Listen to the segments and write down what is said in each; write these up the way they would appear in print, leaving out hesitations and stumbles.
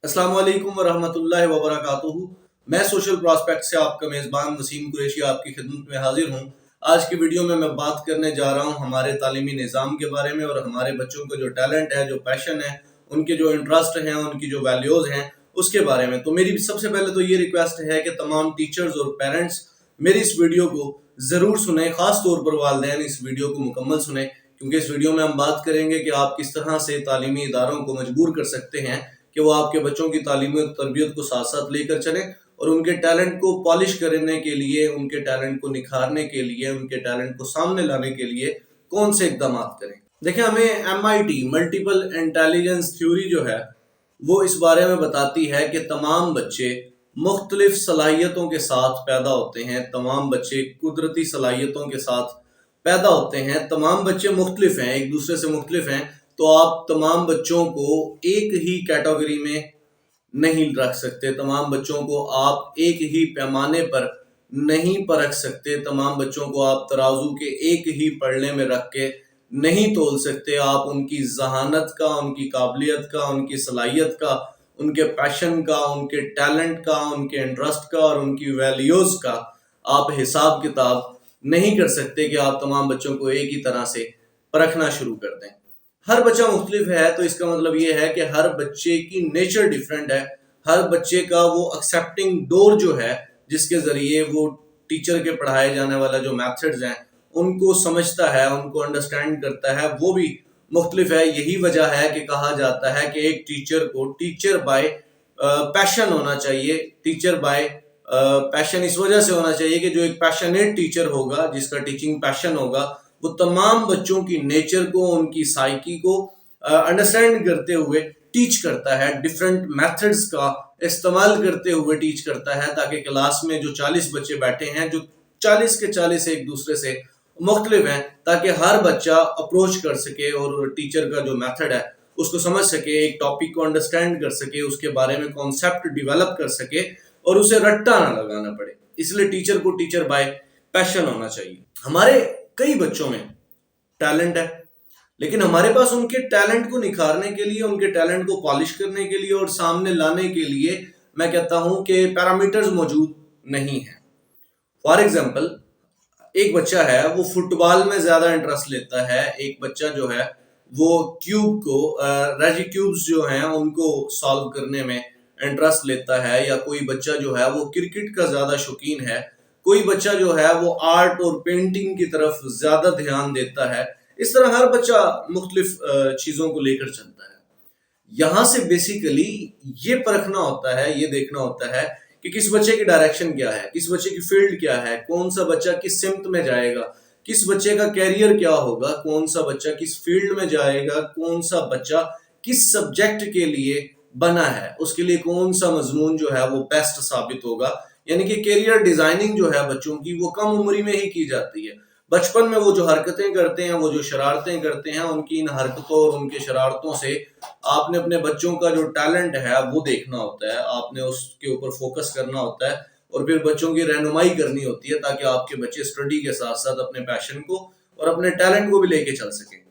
अस्सलाम वालेकुम वरहमतुल्लाहि वबरकातुहू। मैं सोशल प्रॉस्पेक्ट से आपका मेज़बान वसीम कुरैशी आपकी खिदमत में हाजिर हूँ। आज की वीडियो में मैं बात करने जा रहा हूँ हमारे तालीमी निज़ाम के बारे में और हमारे बच्चों का जो टैलेंट है, जो पैशन है, उनके जो इंटरेस्ट हैं, उनकी जो वैल्यूज़ हैं, उसके बारे में। तो मेरी सबसे पहले तो ये रिक्वेस्ट है कि तमाम टीचर्स और पेरेंट्स मेरी इस वीडियो को ज़रूर सुने, ख़ास तौर पर वालिदैन इस वीडियो को मुकम्मल सुने, क्योंकि इस वीडियो में हम बात करेंगे कि आप किस तरह से तालीमी इदारों को मजबूर कर सकते हैं कि वो आपके बच्चों की तालीमी और तरबियत को साथ साथ लेकर चलें और उनके टैलेंट को पॉलिश करने के लिए, उनके टैलेंट को निखारने के लिए, उनके टैलेंट को सामने लाने के लिए कौन से इकदाम करें। देखिए, हमें MIT मल्टीपल इंटेलिजेंस थ्योरी जो है वो इस बारे में बताती है कि तमाम बच्चे मुख्तलिफ सलाहियतों के साथ पैदा होते हैं, तमाम बच्चे कुदरती सलाहियतों के साथ पैदा होते हैं, तमाम बच्चे मुख्तलिफ हैं, एक दूसरे से मुख्तलिफ हैं। तो आप तमाम बच्चों को एक ही कैटेगरी में नहीं रख सकते, तमाम बच्चों को आप एक ही पैमाने पर नहीं परख सकते, तमाम बच्चों को आप तराजू के एक ही पलड़े में रख के नहीं तोल सकते। आप उनकी जहानत का, उनकी काबिलियत का, उनकी सलाहियत का, उनके पैशन का, उनके टैलेंट का, उनके इंटरेस्ट का और उनकी वैल्यूज़ का आप हिसाब किताब नहीं कर सकते कि आप तमाम बच्चों को एक ही तरह से परखना शुरू कर दें। हर बच्चा मुख्तलिफ है, तो इसका मतलब ये है कि हर बच्चे की नेचर डिफरेंट है। हर बच्चे का वो एक्सेप्टिंग डोर जो है, जिसके ज़रिए वो टीचर के पढ़ाए जाने वाला जो मैथड्स हैं उनको समझता है, उनको अंडरस्टैंड करता है, वो भी मुख्तलिफ है। यही वजह है कि कहा जाता है कि एक टीचर को टीचर बाय पैशन होना चाहिए। टीचर बाय पैशन इस वजह से होना चाहिए कि जो एक पैशनेट टीचर होगा, जिसका टीचिंग पैशन होगा, वो तमाम बच्चों की नेचर को, उनकी साइकी को अंडरस्टैंड करते हुए टीच करता है, डिफरेंट मेथड्स का इस्तेमाल करते हुए टीच करता है, ताकि क्लास में जो 40 बच्चे बैठे हैं, जो 40 के 40 एक दूसरे से मुख्तलिफ हैं, ताकि हर बच्चा अप्रोच कर सके और टीचर का जो मेथड है उसको समझ सके, एक टॉपिक को अंडरस्टैंड कर सके, उसके बारे में कॉन्सेप्ट डिवेलप कर सके और उसे रट्टा ना लगाना पड़े। इसलिए टीचर को टीचर बाय पैशन होना चाहिए। हमारे कई बच्चों में टैलेंट है, लेकिन हमारे पास उनके टैलेंट को निखारने के लिए, उनके टैलेंट को पॉलिश करने के लिए और सामने लाने के लिए मैं कहता हूं कि पैरामीटर्स मौजूद नहीं है। फॉर एग्जाम्पल, एक बच्चा है वो फुटबॉल में ज्यादा इंटरेस्ट लेता है, एक बच्चा जो है वो क्यूब को रेजी क्यूब्स जो हैं उनको सॉल्व करने में इंटरेस्ट लेता है, या कोई बच्चा जो है वो क्रिकेट का ज्यादा शौकीन है, कोई बच्चा जो है वो आर्ट और पेंटिंग की तरफ ज्यादा ध्यान देता है। इस तरह हर बच्चा मुख्तलिफ चीजों को लेकर चलता है। यहां से बेसिकली ये परखना होता है, ये देखना होता है कि किस बच्चे की डायरेक्शन क्या है, किस बच्चे की फील्ड क्या है, कौन सा बच्चा किस सिमत में जाएगा, किस बच्चे का कैरियर क्या होगा, कौन सा बच्चा किस फील्ड में जाएगा, कौन सा बच्चा किस सब्जेक्ट के लिए बना है, उसके लिए कौन सा मजमून जो है वो बेस्ट साबित होगा। यानी कि कैरियर डिजाइनिंग जो है बच्चों की वो कम उम्र में ही की जाती है। बचपन में वो जो हरकतें करते हैं, वो जो शरारतें करते हैं, उनकी इन हरकतों और उनके शरारतों से आपने अपने बच्चों का जो टैलेंट है वो देखना होता है, आपने उसके ऊपर फोकस करना होता है और फिर बच्चों की रहनुमाई करनी होती है, ताकि आपके बच्चे स्टडी के साथ साथ अपने पैशन को और अपने टैलेंट को भी लेके चल सकें।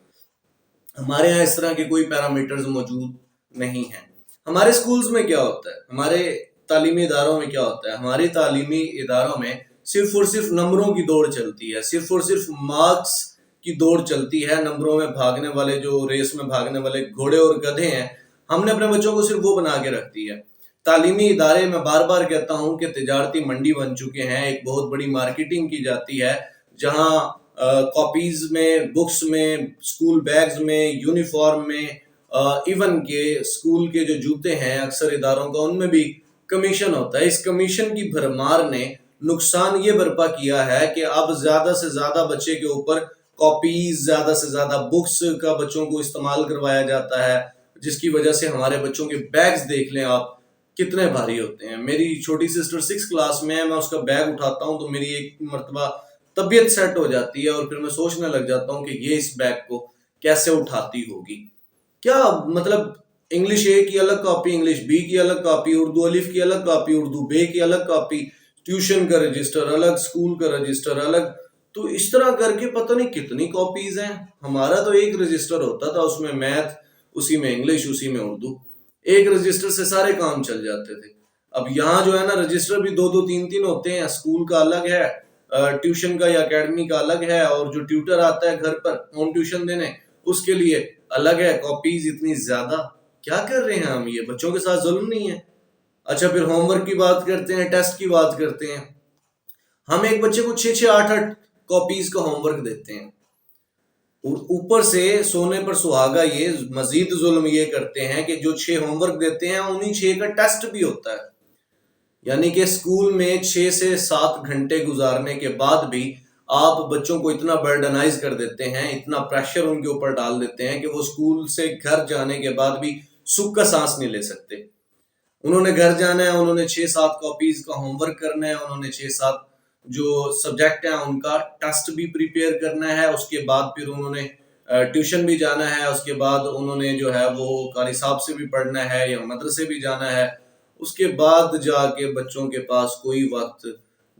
हमारे यहाँ इस तरह के कोई पैरामीटर्स मौजूद नहीं है। हमारे स्कूल्स में क्या होता है, हमारे तालीमी इदारों में क्या होता है, हमारी तालीमी इदारों में सिर्फ और सिर्फ नंबरों की दौड़ चलती है, सिर्फ और सिर्फ मार्क्स की दौड़ चलती है। नंबरों में भागने वाले, जो रेस में भागने वाले घोड़े और गधे हैं, हमने अपने बच्चों को सिर्फ वो बना के रख दी है। तालीमी इदारे में बार बार कहता हूँ कि तिजारती मंडी बन चुके हैं, एक बहुत बड़ी मार्केटिंग की जाती है, जहाँ कॉपीज में, बुक्स में, स्कूल बैग्स में, यूनिफॉर्म में, इवन के स्कूल के जो जूते हैं अक्सर इदारों का, उनमें भी कमीशन होता है। इस कमीशन की भरमार ने नुकसान ये बर्पा किया है कि अब ज्यादा से ज्यादा बच्चे के ऊपर कॉपीज, ज्यादा से ज्यादा बुक्स का बच्चों को इस्तेमाल करवाया जाता है, जिसकी वजह से हमारे बच्चों के बैग्स देख लें आप कितने भारी होते हैं। मेरी छोटी सिस्टर 6 क्लास में है, मैं उसका बैग उठाता हूँ तो मेरी एक मरतबा तबीयत सेट हो जाती है और फिर मैं सोचने लग जाता हूँ कि ये इस बैग को कैसे उठाती होगी। क्या मतलब, इंग्लिश ए की अलग कॉपी, इंग्लिश बी की अलग कॉपी, उर्दू अलिफ की अलग कॉपी, उर्दू बे की अलग कॉपी, ट्यूशन का रजिस्टर अलग, स्कूल का रजिस्टर अलग, तो इस तरह करके पता नहीं कितनी कॉपीज हैं। हमारा तो एक रजिस्टर होता था, उसमें मैथ, उसी में इंग्लिश, उसी में उर्दू। ایک رجسٹر سے سارے کام چل جاتے تھے. اب یہاں جو ہے نا رجسٹر بھی 2-2 3-3 ہوتے ہیں. اسکول کا الگ ہے, ٹیوشن کا یا اکیڈمی کا الگ ہے, اور جو ٹیوٹر آتا ہے گھر پر ہوم ٹیوشن دینے اس کے لیے الگ ہے. کاپیز اتنی زیادہ, کیا کر رہے ہیں ہم؟ یہ بچوں کے ساتھ ظلم نہیں ہے؟ اچھا پھر ہوم ورک کی بات کرتے ہیں, ٹیسٹ کی بات کرتے ہیں. ہم ایک بچے کو 6-6 8-8 کاپیز کا ہوم ورک دیتے ہیں. اوپر سے سونے پر سہاگا یہ مزید ظلم یہ کرتے ہیں کہ جو 6 ہوم ورک دیتے ہیں انہی 6 کا ٹیسٹ بھی ہوتا ہے. یعنی کہ اسکول میں 6 سے 7 گھنٹے گزارنے کے بعد بھی آپ بچوں کو اتنا برڈنائز کر دیتے ہیں, اتنا پریشر ان کے اوپر ڈال دیتے ہیں کہ وہ اسکول سے گھر جانے کے بعد بھی سکھ کا سانس نہیں لے سکتے. انہوں نے گھر جانا ہے, انہوں نے 6-7 کاپیز کا ہوم ورک کرنا ہے, انہوں نے 6-7 جو سبجیکٹ ہیں ان کا ٹیسٹ بھی پریپیئر کرنا ہے, اس کے بعد پھر انہوں نے ٹیوشن بھی جانا ہے, اس کے بعد انہوں نے جو ہے وہ قاری صاحب سے بھی پڑھنا ہے یا مدرسے بھی جانا ہے. اس کے بعد جا کے بچوں کے پاس کوئی وقت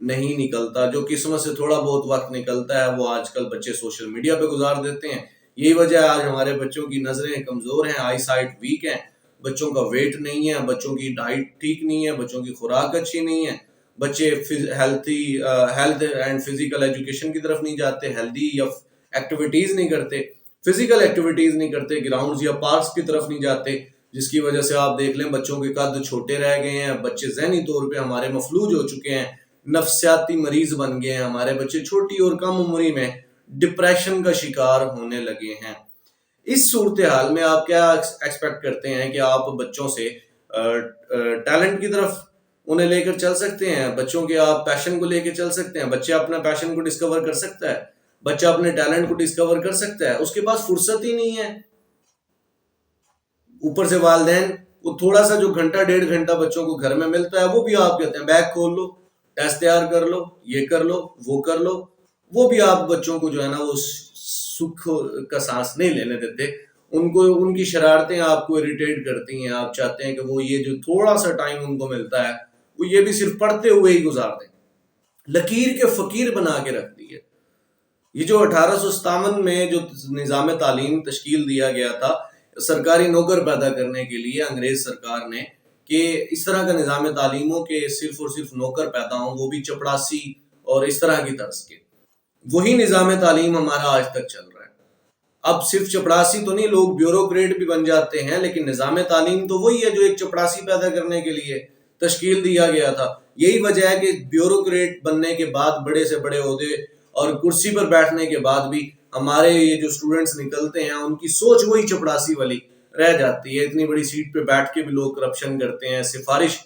نہیں نکلتا. جو قسمت سے تھوڑا بہت وقت نکلتا ہے وہ آج کل بچے سوشل میڈیا پہ گزار دیتے ہیں. یہی وجہ ہے آج ہمارے بچوں کی نظریں کمزور ہیں, آئی سائٹ ویک ہیں, بچوں کا ویٹ نہیں ہے, بچوں کی ڈائٹ ٹھیک نہیں ہے, بچوں کی خوراک اچھی نہیں ہے, بچے ہیلتھ اینڈ فزیکل ایجوکیشن کی طرف نہیں جاتے, ہیلدی یا ایکٹیویٹیز نہیں کرتے, فزیکل ایکٹیویٹیز نہیں کرتے, گراؤنڈز یا پارکس کی طرف نہیں جاتے, جس کی وجہ سے آپ دیکھ لیں بچوں کے قد چھوٹے رہ گئے ہیں. بچے ذہنی طور پہ ہمارے مفلوج ہو چکے ہیں, نفسیاتی مریض بن گئے ہیں. ہمارے بچے چھوٹی اور کم عمری میں ڈپریشن کا شکار ہونے لگے ہیں. اس صورتحال میں آپ کیا ایکسپیکٹ کرتے ہیں کہ آپ بچوں سے ٹیلنٹ کی طرف انہیں لے کر چل سکتے ہیں؟ بچوں کے آپ پیشن کو لے کے چل سکتے ہیں؟ بچہ اپنا پیشن کو ڈسکور کر سکتا ہے, بچہ اپنے ٹیلنٹ کو ڈسکور کر سکتا ہے؟ اس کے پاس فرصت ہی نہیں ہے. اوپر سے والدین وہ تھوڑا سا جو گھنٹہ 1.5 گھنٹہ بچوں کو گھر میں ملتا ہے وہ بھی آپ کہتے ہیں بیگ کھول لو, ٹیسٹ تیار کر لو, یہ کر لو, وہ کر لو. وہ بھی آپ بچوں کو جو ہے نا وہ سکھ کا سانس نہیں لینے دیتے. ان کو ان کی شرارتیں آپ کو اریٹیٹ کرتی ہیں. آپ چاہتے ہیں کہ وہ یہ جو تھوڑا سا ٹائم ان کو ملتا ہے وہ یہ بھی صرف پڑھتے ہوئے ہی گزار دیں. لکیر کے فقیر بنا کے رکھ دی ہے. یہ جو 1857 میں جو نظام تعلیم تشکیل دیا گیا تھا سرکاری نوکر پیدا کرنے کے لیے انگریز سرکار نے, کہ اس طرح کا نظام تعلیم ہو کہ صرف اور صرف نوکر پیدا ہوں, وہ بھی چپڑاسی اور اس طرح کی طرز کے. وہی نظام تعلیم ہمارا آج تک چل رہا ہے. اب صرف چپڑاسی تو نہیں, لوگ بیوروکریٹ بھی بن جاتے ہیں, لیکن نظام تعلیم تو وہی ہے جو ایک چپڑاسی پیدا کرنے کے لیے تشکیل دیا گیا تھا. یہی وجہ ہے کہ بیوروکریٹ بننے کے بعد, بڑے سے بڑے عہدے اور کرسی پر بیٹھنے کے بعد بھی ہمارے یہ جو اسٹوڈنٹس نکلتے ہیں ان کی سوچ وہی چپڑاسی والی رہ جاتی ہے. اتنی بڑی سیٹ پہ بیٹھ کے بھی لوگ کرپشن کرتے ہیں, سفارش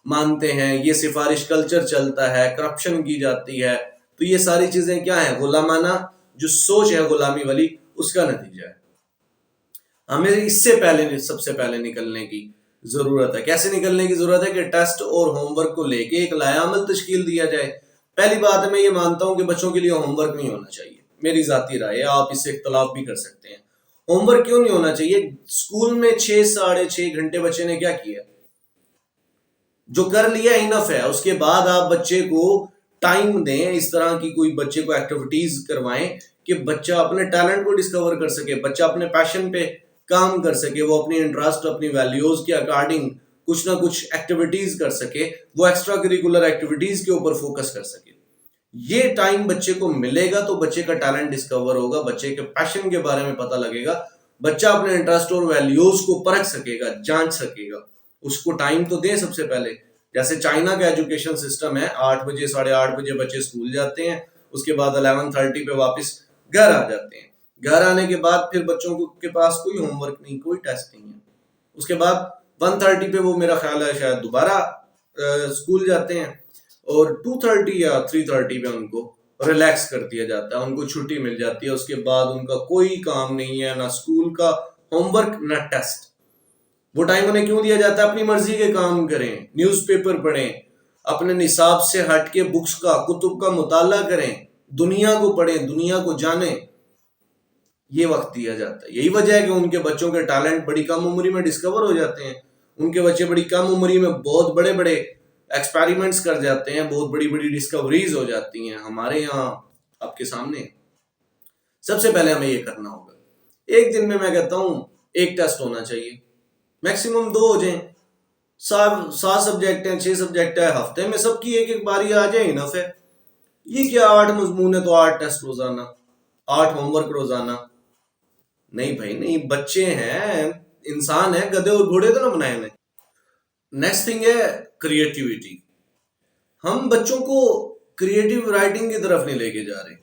مانتے ہیں, یہ سفارش کلچر چلتا ہے, کرپشن کی جاتی ہے. تو یہ ساری چیزیں کیا ہیں؟ غلامانہ جو سوچ ہے غلامی والی, اس کا نتیجہ ہے. ہمیں اس سے پہلے سب سے پہلے نکلنے کی ضرورت ہے. کیسے نکلنے کی ضرورت ہے؟ کہ ٹیسٹ اور ہوم ورک کو لے کے ایک لائحہ عمل تشکیل دیا جائے. پہلی بات میں یہ مانتا ہوں کہ بچوں کے لیے ہوم ورک نہیں ہونا چاہیے. میری ذاتی رائے ہے, آپ اس سے اختلاف بھی کر سکتے ہیں. ہوم ورک کیوں نہیں ہونا چاہیے؟ اسکول میں 6-6.5 گھنٹے بچے نے کیا کیا؟ جو کر لیا انف ہے. اس کے بعد آپ بچے کو ٹائم دیں, اس طرح کی کوئی بچے کو ایکٹیویٹیز کروائیں کہ بچہ اپنے ٹیلنٹ کو ڈسکور کر سکے, بچہ اپنے پیشن پہ کام کر سکے, وہ اپنی انٹرسٹ اپنی ویلیوز کے اکارڈنگ کچھ نہ کچھ ایکٹیویٹیز کر سکے, وہ ایکسٹرا کریکولر ایکٹیویٹیز کے اوپر فوکس کر سکے. یہ ٹائم بچے کو ملے گا تو بچے کا ٹیلنٹ ڈسکور ہوگا, بچے کے پیشن کے بارے میں پتہ لگے گا, بچہ اپنے انٹرسٹ اور ویلیوز کو پرکھ سکے گا, جانچ سکے گا. اس کو ٹائم تو دیں سب سے پہلے. جیسے چائنا کا ایجوکیشن سسٹم ہے, 8 بجے 8:30 بجے بچے اسکول جاتے ہیں, اس کے بعد 11:30 پہ واپس گھر آ جاتے ہیں. گھر آنے کے بعد پھر بچوں کے پاس کوئی ہوم ورک نہیں, کوئی ٹیسٹ نہیں ہے. اس کے بعد 1:30 پہ وہ میرا خیال ہے شاید دوبارہ اسکول جاتے ہیں, اور 2:30 یا 3:30 پہ ان کو ریلیکس کر دیا جاتا ہے, ان کو چھٹی مل جاتی ہے. اس کے بعد ان کا کوئی کام نہیں ہے, نہ اسکول کا ہوم ورک نہ ٹیسٹ. وہ ٹائم انہیں کیوں دیا جاتا ہے؟ اپنی مرضی کے کام کریں, نیوز پیپر پڑھیں, اپنے نصاب سے ہٹ کے بکس کا کتب کا مطالعہ کریں, دنیا کو پڑھیں, دنیا کو جانیں. یہ وقت دیا جاتا ہے. یہی وجہ ہے کہ ان کے بچوں کے ٹیلنٹ بڑی کم عمری میں ڈسکور ہو جاتے ہیں. ان کے بچے بڑی کم عمری میں بہت بڑے بڑے ایکسپیریمنٹس کر جاتے ہیں, بہت بڑی بڑی ڈسکوریز ہو جاتی ہیں. ہمارے یہاں آپ کے سامنے سب سے پہلے ہمیں یہ کرنا ہوگا. ایک دن میں کہتا ہوں ایک ٹیسٹ ہونا چاہیے. میکسیمم 2 ہو جائیں. 7 سبجیکٹ ہیں، 6 سبجیکٹ ہے، ہفتے میں سب کی ایک باری آ جائے انف ہے. یہ کیا 8 مضمون ہے تو 8 ٹیسٹ روزانہ، 8 ہوم ورک روزانہ؟ نہیں بھائی نہیں، بچے ہیں، انسان ہے، گدھے اور گھوڑے تو نہ بنائے میں. نیکسٹ تھنگ ہے کریٹیوٹی. ہم بچوں کو کریٹیو رائٹنگ کی طرف نہیں لے کے جا رہے.